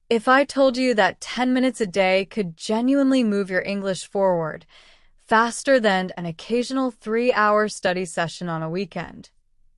If I told you that 10 minutes a day could genuinely move your English forward, faster than an occasional 3-hour study session on a weekend,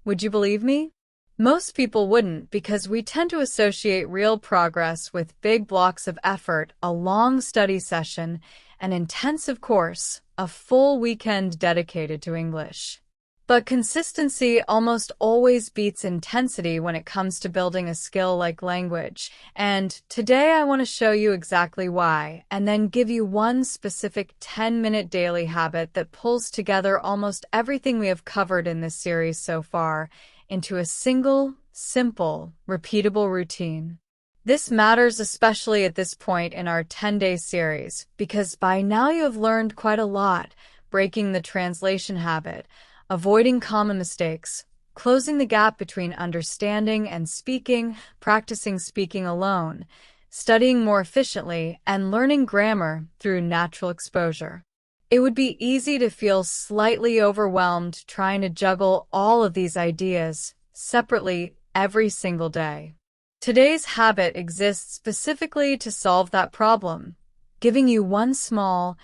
would you believe me? Most people wouldn't because we tend to associate real progress with big blocks of effort, a long study session, an intensive course, a full weekend dedicated to English. But consistency almost always beats intensity when it comes to building a skill like language. And today I want to show you exactly why, and then give you one specific 10-minute daily habit that pulls together almost everything we have covered in this series so far into a single, simple, repeatable routine. This matters especially at this point in our 10-day series, because by now you have learned quite a lot, breaking the translation habit, avoiding common mistakes, closing the gap between understanding and speaking, practicing speaking alone, studying more efficiently, and learning grammar through natural exposure. It would be easy to feel slightly overwhelmed trying to juggle all of these ideas separately every single day. Today's habit exists specifically to solve that problem, giving you one small,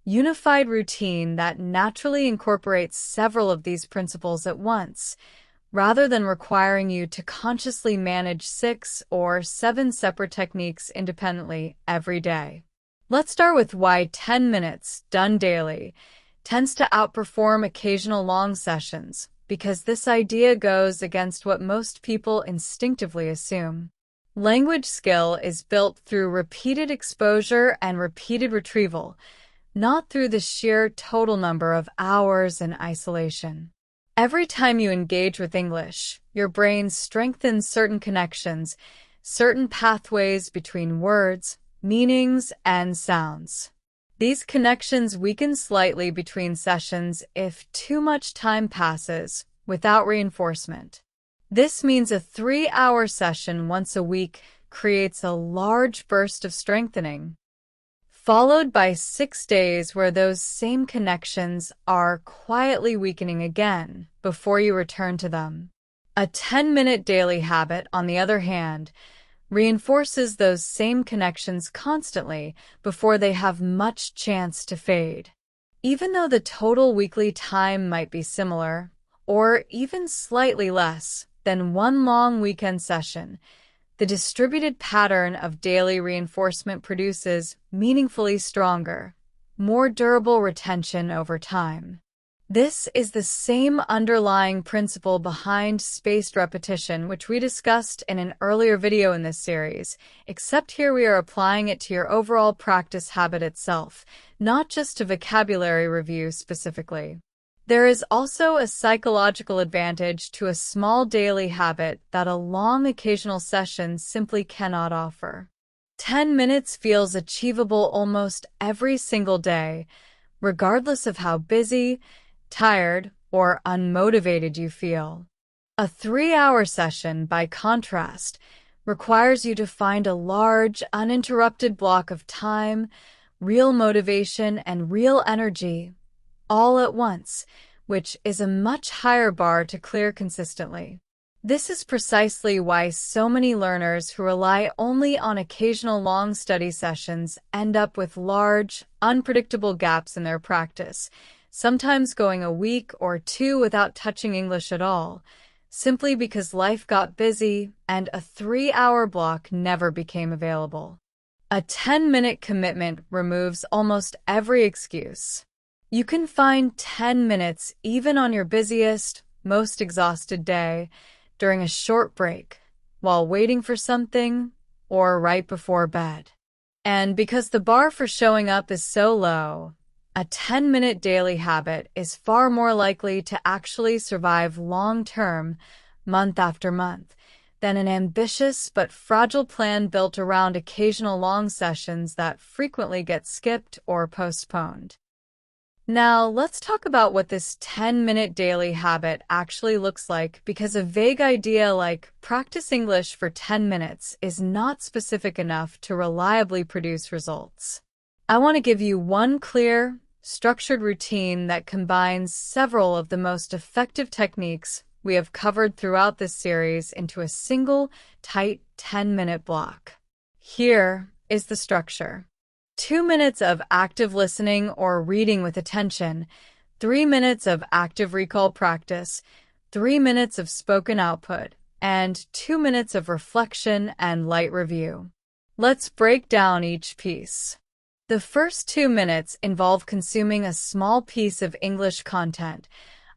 unified routine that naturally incorporates several of these principles at once, rather than requiring you to consciously manage 6 or 7 separate techniques independently every day. Let's start with why 10 minutes, done daily, tends to outperform occasional long sessions, because this idea goes against what most people instinctively assume. Language skill is built through repeated exposure and repeated retrieval, not through the sheer total number of hours in isolation. Every time you engage with English, your brain strengthens certain connections, certain pathways between words, meanings, and sounds. These connections weaken slightly between sessions if too much time passes without reinforcement. This means a 3-hour session once a week creates a large burst of strengthening, followed by 6 days where those same connections are quietly weakening again before you return to them. A 10-minute daily habit, on the other hand, reinforces those same connections constantly before they have much chance to fade. Even though the total weekly time might be similar, or even slightly less than one long weekend session, the distributed pattern of daily reinforcement produces meaningfully stronger, more durable retention over time. This is the same underlying principle behind spaced repetition, which we discussed in an earlier video in this series, except here we are applying it to your overall practice habit itself, not just to vocabulary review specifically. There is also a psychological advantage to a small daily habit that a long occasional session simply cannot offer. 10 minutes feels achievable almost every single day, regardless of how busy, tired, or unmotivated you feel. A 3-hour session, by contrast, requires you to find a large, uninterrupted block of time, real motivation, and real energy, all at once, which is a much higher bar to clear consistently. This is precisely why so many learners who rely only on occasional long study sessions end up with large, unpredictable gaps in their practice, sometimes going a week or 2 without touching English at all, simply because life got busy and a 3-hour block never became available. A 10-minute commitment removes almost every excuse. You can find 10 minutes even on your busiest, most exhausted day, during a short break, while waiting for something, or right before bed. And because the bar for showing up is so low, a 10-minute daily habit is far more likely to actually survive long-term, month after month, than an ambitious but fragile plan built around occasional long sessions that frequently get skipped or postponed. Now, let's talk about what this 10-minute daily habit actually looks like, because a vague idea like practice English for 10 minutes is not specific enough to reliably produce results. I want to give you one clear, structured routine that combines several of the most effective techniques we have covered throughout this series into a single, tight 10-minute block. Here is the structure. 2 minutes of active listening or reading with attention, 3 minutes of active recall practice, 3 minutes of spoken output, and 2 minutes of reflection and light review. Let's break down each piece. The first 2 minutes involve consuming a small piece of English content,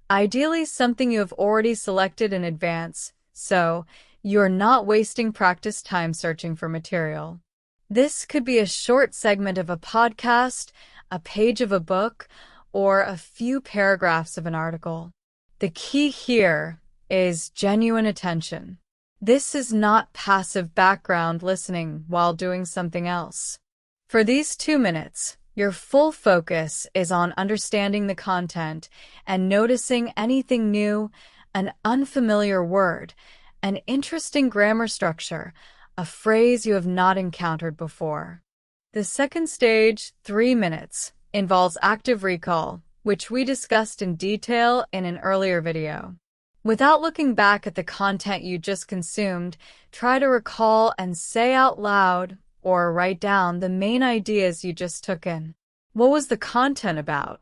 ideally something you have already selected in advance, so you're not wasting practice time searching for material. This could be a short segment of a podcast, a page of a book, or a few paragraphs of an article. The key here is genuine attention. This is not passive background listening while doing something else. For these 2 minutes, your full focus is on understanding the content and noticing anything new, an unfamiliar word, an interesting grammar structure, a phrase you have not encountered before. The second stage, 3 minutes, involves active recall, which we discussed in detail in an earlier video. Without looking back at the content you just consumed, try to recall and say out loud or write down the main ideas you just took in. What was the content about?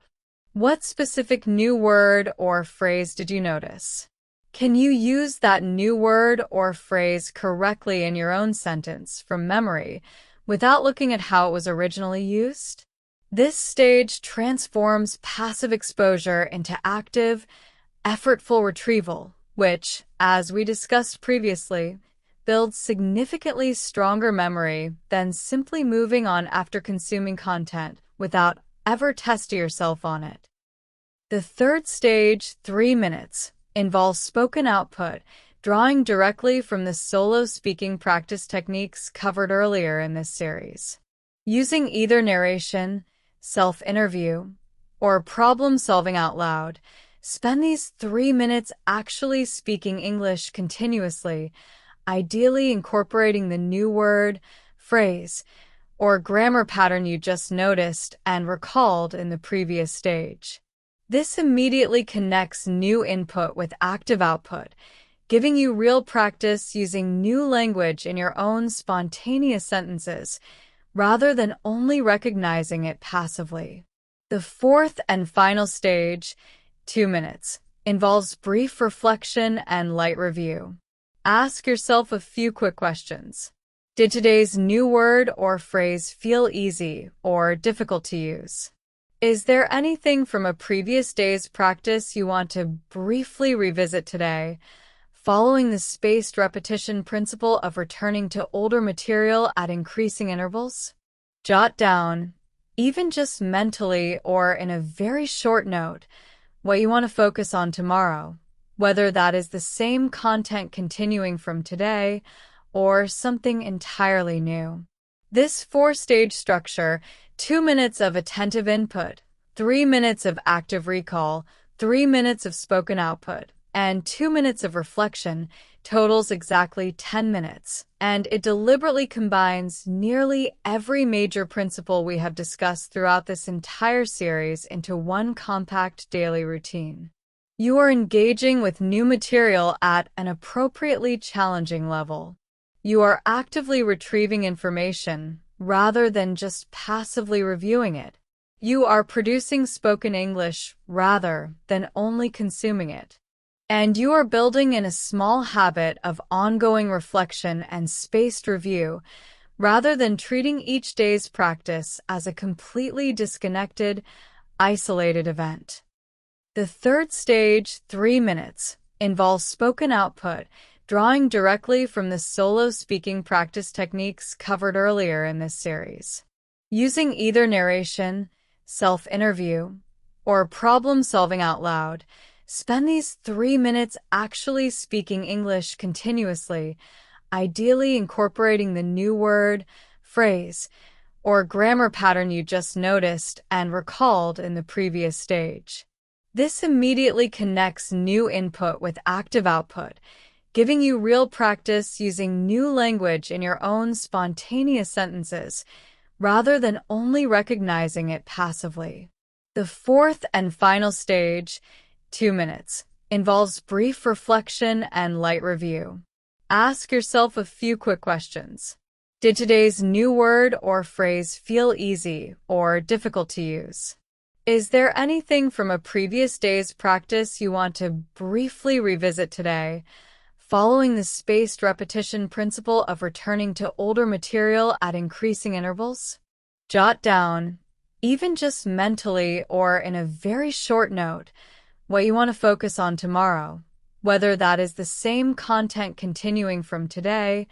What specific new word or phrase did you notice? Can you use that new word or phrase correctly in your own sentence from memory without looking at how it was originally used? This stage transforms passive exposure into active, effortful retrieval, which, as we discussed previously, builds significantly stronger memory than simply moving on after consuming content without ever testing yourself on it. The third stage, 3 minutes, involves spoken output, drawing directly from the solo speaking practice techniques covered earlier in this series. Using either narration, self-interview, or problem-solving out loud, spend these 3 minutes actually speaking English continuously, ideally incorporating the new word, phrase, or grammar pattern you just noticed and recalled in the previous stage. This immediately connects new input with active output, giving you real practice using new language in your own spontaneous sentences, rather than only recognizing it passively. The fourth and final stage, 2 minutes, involves brief reflection and light review. Ask yourself a few quick questions. Did today's new word or phrase feel easy or difficult to use? Is there anything from a previous day's practice you want to briefly revisit today, following the spaced repetition principle of returning to older material at increasing intervals? Jot down, even just mentally or in a very short note, what you want to focus on tomorrow, whether that is the same content continuing from today or something entirely new. This 4-stage structure, 2 minutes of attentive input, 3 minutes of active recall, 3 minutes of spoken output, and 2 minutes of reflection, totals exactly 10 minutes, and it deliberately combines nearly every major principle we have discussed throughout this entire series into one compact daily routine. You are engaging with new material at an appropriately challenging level. You are actively retrieving information rather than just passively reviewing it. You are producing spoken English rather than only consuming it. And you are building in a small habit of ongoing reflection and spaced review rather than treating each day's practice as a completely disconnected, isolated event. The third stage, 3 minutes, involves spoken output, drawing directly from the solo speaking practice techniques covered earlier in this series. Using either narration, self-interview, or problem-solving out loud, spend these 3 minutes actually speaking English continuously, ideally incorporating the new word, phrase, or grammar pattern you just noticed and recalled in the previous stage. This immediately connects new input with active output, giving you real practice using new language in your own spontaneous sentences, rather than only recognizing it passively. The fourth and final stage, 2 minutes, involves brief reflection and light review. Ask yourself a few quick questions. Did today's new word or phrase feel easy or difficult to use? Is there anything from a previous day's practice you want to briefly revisit today, following the spaced repetition principle of returning to older material at increasing intervals? Jot down, even just mentally or in a very short note, what you want to focus on tomorrow, whether that is the same content continuing from today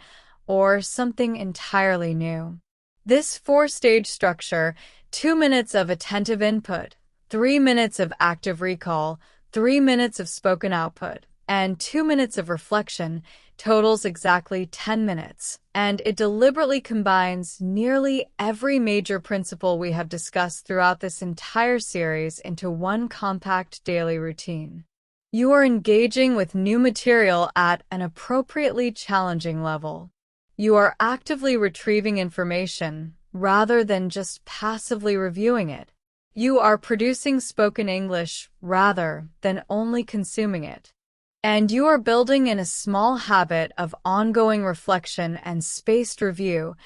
or something entirely new. This four-stage structure, 2 minutes of attentive input, 3 minutes of active recall, 3 minutes of spoken output, and 2 minutes of reflection, totals exactly 10 minutes, and it deliberately combines nearly every major principle we have discussed throughout this entire series into one compact daily routine. You are engaging with new material at an appropriately challenging level. You are actively retrieving information rather than just passively reviewing it. You are producing spoken English rather than only consuming it. And you are building in a small habit of ongoing reflection and spaced review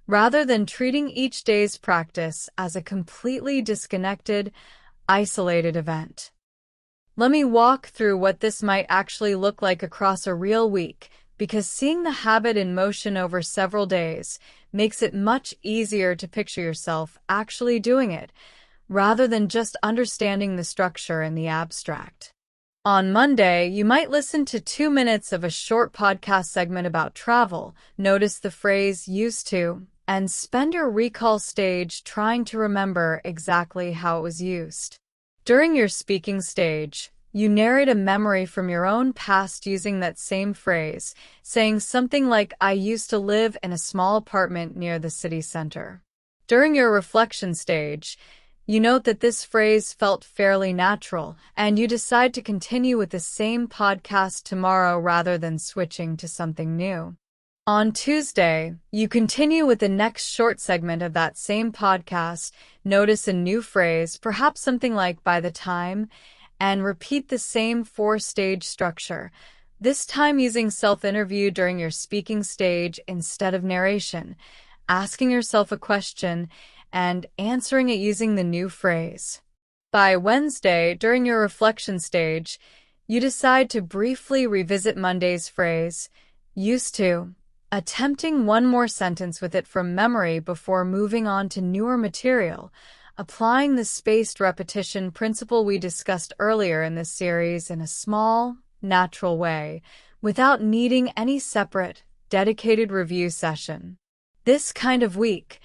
rather than treating each day's practice as a completely disconnected, isolated event. Let me walk through what this might actually look like across a real week, because seeing the habit in motion over several days makes it much easier to picture yourself actually doing it, rather than just understanding the structure in the abstract. On Monday, you might listen to 2 minutes of a short podcast segment about travel, notice the phrase used to, and spend your recall stage trying to remember exactly how it was used. During your speaking stage, you narrate a memory from your own past using that same phrase, saying something like, "I used to live in a small apartment near the city center." During your reflection stage, you note that this phrase felt fairly natural, and you decide to continue with the same podcast tomorrow rather than switching to something new. On Tuesday, you continue with the next short segment of that same podcast, notice a new phrase, perhaps something like "by the time," and repeat the same four-stage structure, this time using self-interview during your speaking stage instead of narration, asking yourself a question and answering it using the new phrase. By Wednesday, during your reflection stage, you decide to briefly revisit Monday's phrase, used to, attempting one more sentence with it from memory before moving on to newer material, applying the spaced repetition principle we discussed earlier in this series in a small, natural way, without needing any separate, dedicated review session. This kind of week,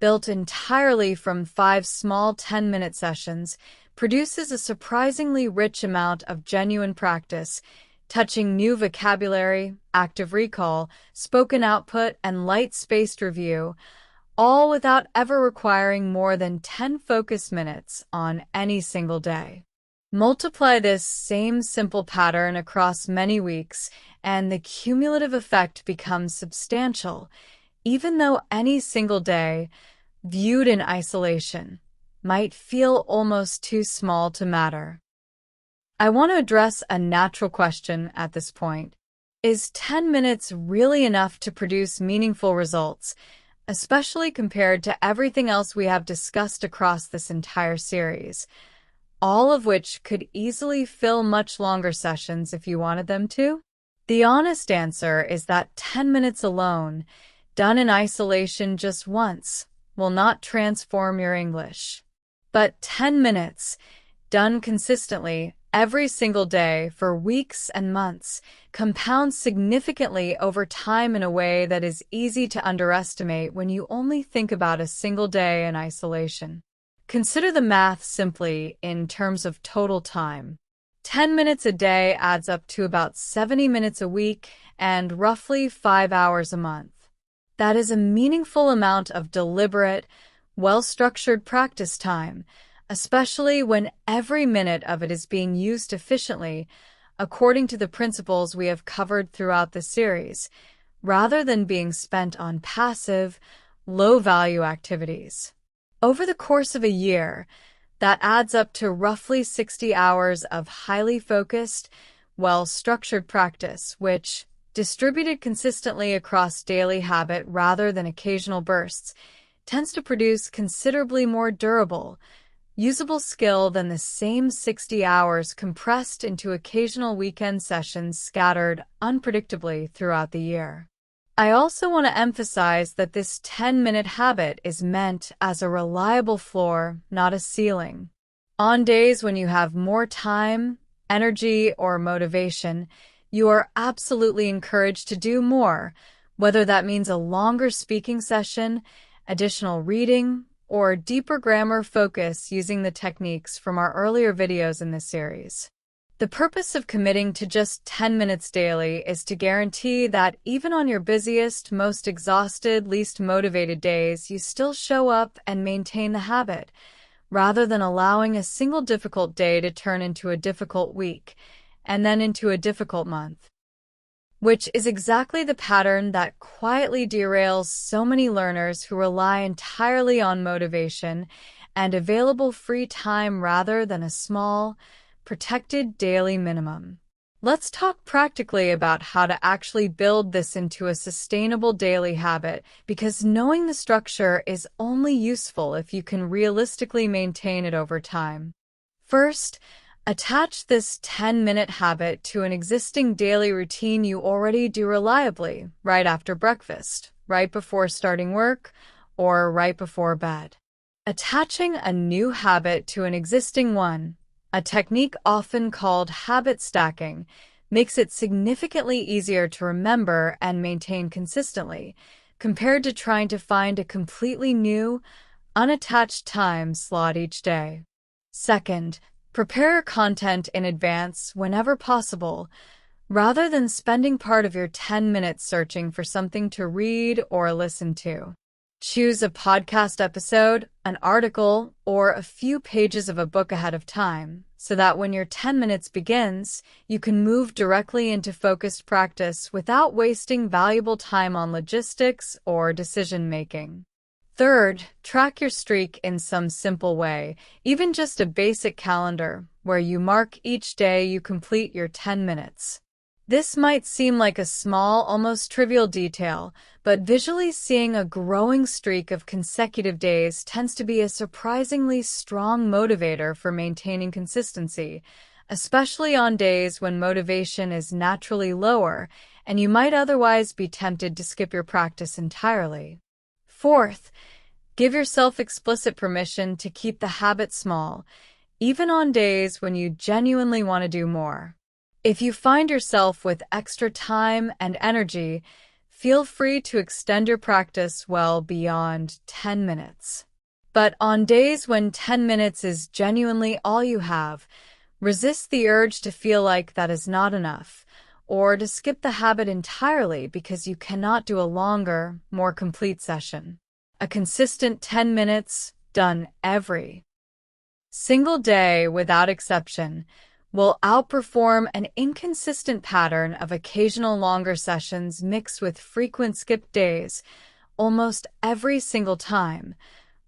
built entirely from 5 small 10-minute sessions, produces a surprisingly rich amount of genuine practice, touching new vocabulary, active recall, spoken output, and light-spaced review, all without ever requiring more than 10 focus minutes on any single day. Multiply this same simple pattern across many weeks, and the cumulative effect becomes substantial, even though any single day, viewed in isolation, might feel almost too small to matter. I want to address a natural question at this point. Is 10 minutes really enough to produce meaningful results, especially compared to everything else we have discussed across this entire series, all of which could easily fill much longer sessions if you wanted them to? The honest answer is that 10 minutes alone, done in isolation just once, will not transform your English. But 10 minutes, done consistently, every single day for weeks and months, compounds significantly over time in a way that is easy to underestimate when you only think about a single day in isolation. Consider the math simply in terms of total time. 10 minutes a day adds up to about 70 minutes a week and roughly 5 hours a month. That is a meaningful amount of deliberate, well-structured practice time, especially when every minute of it is being used efficiently, according to the principles we have covered throughout the series, rather than being spent on passive, low-value activities. Over the course of a year, that adds up to roughly 60 hours of highly focused, well-structured practice, which, distributed consistently across daily habit rather than occasional bursts, tends to produce considerably more durable, usable skill than the same 60 hours compressed into occasional weekend sessions scattered unpredictably throughout the year. I also want to emphasize that this 10-minute habit is meant as a reliable floor, not a ceiling. On days when you have more time, energy, or motivation, you are absolutely encouraged to do more, whether that means a longer speaking session, additional reading, or deeper grammar focus using the techniques from our earlier videos in this series. The purpose of committing to just 10 minutes daily is to guarantee that even on your busiest, most exhausted, least motivated days, you still show up and maintain the habit, rather than allowing a single difficult day to turn into a difficult week, and then into a difficult month. Which is exactly the pattern that quietly derails so many learners who rely entirely on motivation and available free time rather than a small, protected daily minimum. Let's talk practically about how to actually build this into a sustainable daily habit, because knowing the structure is only useful if you can realistically maintain it over time. First, attach this 10-minute habit to an existing daily routine you already do reliably, right after breakfast, right before starting work, or right before bed. Attaching a new habit to an existing one, a technique often called habit stacking, makes it significantly easier to remember and maintain consistently, compared to trying to find a completely new, unattached time slot each day. Second, prepare content in advance whenever possible, rather than spending part of your 10 minutes searching for something to read or listen to. Choose a podcast episode, an article, or a few pages of a book ahead of time, so that when your 10 minutes begins, you can move directly into focused practice without wasting valuable time on logistics or decision-making. Third, track your streak in some simple way, even just a basic calendar, where you mark each day you complete your 10 minutes. This might seem like a small, almost trivial detail, but visually seeing a growing streak of consecutive days tends to be a surprisingly strong motivator for maintaining consistency, especially on days when motivation is naturally lower and you might otherwise be tempted to skip your practice entirely. Fourth, give yourself explicit permission to keep the habit small, even on days when you genuinely want to do more. If you find yourself with extra time and energy, feel free to extend your practice well beyond 10 minutes. But on days when 10 minutes is genuinely all you have, resist the urge to feel like that is not enough, or to skip the habit entirely because you cannot do a longer, more complete session. A consistent 10 minutes, done every single day without exception, will outperform an inconsistent pattern of occasional longer sessions mixed with frequent skip days, almost every single time,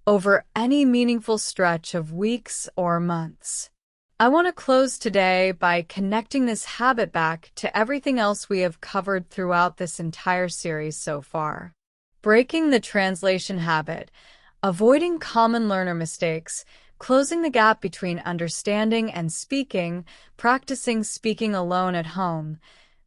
over any meaningful stretch of weeks or months. I want to close today by connecting this habit back to everything else we have covered throughout this entire series so far. Breaking the translation habit, avoiding common learner mistakes, closing the gap between understanding and speaking, practicing speaking alone at home,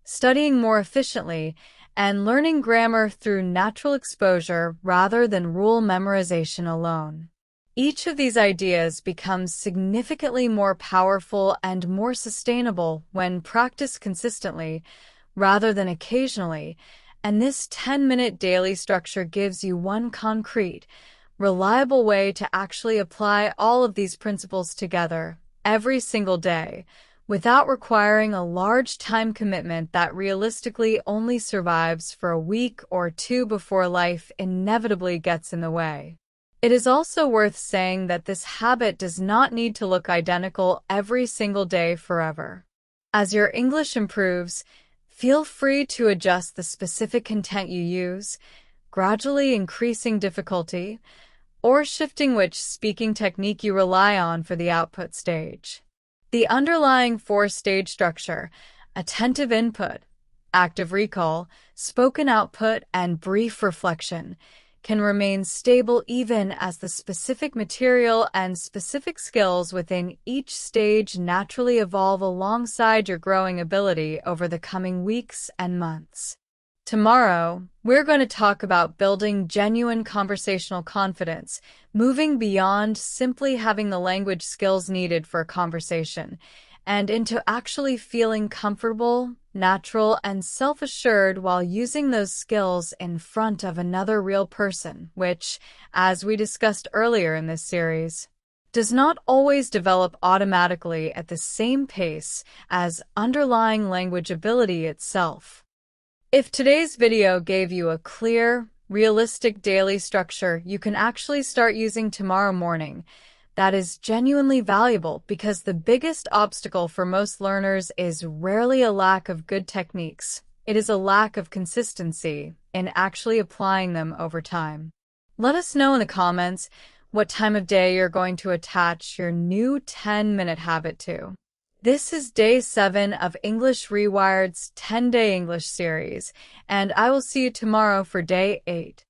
studying more efficiently, and learning grammar through natural exposure rather than rule memorization alone. Each of these ideas becomes significantly more powerful and more sustainable when practiced consistently rather than occasionally, and this 10-minute daily structure gives you one concrete, reliable way to actually apply all of these principles together every single day, without requiring a large time commitment that realistically only survives for a week or two before life inevitably gets in the way. It is also worth saying that this habit does not need to look identical every single day forever. As your English improves, feel free to adjust the specific content you use, gradually increasing difficulty, or shifting which speaking technique you rely on for the output stage. The underlying four-stage structure, attentive input, Active recall, spoken output, and brief reflection can remain stable even as the specific material and specific skills within each stage naturally evolve alongside your growing ability over the coming weeks and months. Tomorrow, we're going to talk about building genuine conversational confidence, moving beyond simply having the language skills needed for a conversation, and into actually feeling comfortable, natural, and self-assured while using those skills in front of another real person, which, as we discussed earlier in this series, does not always develop automatically at the same pace as underlying language ability itself. If today's video gave you a clear, realistic daily structure you can actually start using tomorrow morning, that is genuinely valuable because the biggest obstacle for most learners is rarely a lack of good techniques. It is a lack of consistency in actually applying them over time. Let us know in the comments what time of day you're going to attach your new 10-minute habit to. This is day 7 of English Rewired's 10-Day English series, and I will see you tomorrow for day 8.